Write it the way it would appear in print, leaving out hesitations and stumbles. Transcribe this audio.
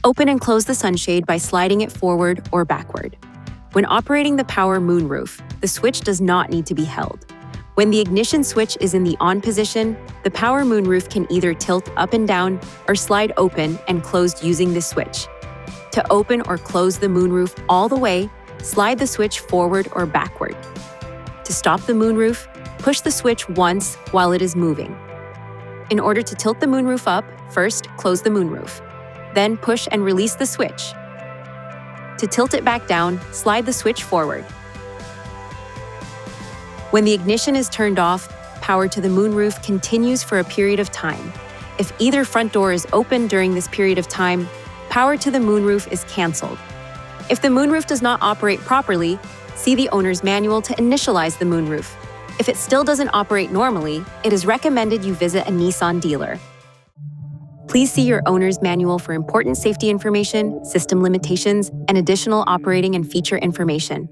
Open and close the sunshade by sliding it forward or backward. When operating the power moonroof, the switch does not need to be held. When the ignition switch is in the on position, the power moonroof can either tilt up and down or slide open and closed using this switch. To open or close the moonroof all the way, slide the switch forward or backward. To stop the moonroof, push the switch once while it is moving. In order to tilt the moonroof up, first close the moonroof. Then push and release the switch. To tilt it back down, slide the switch forward. When the ignition is turned off, power to the moonroof continues for a period of time. If either front door is open during this period of time, power to the moonroof is canceled. If the moonroof does not operate properly, see the owner's manual to initialize the moonroof. If it still doesn't operate normally, it is recommended you visit a Nissan dealer. Please see your owner's manual for important safety information, system limitations, and additional operating and feature information.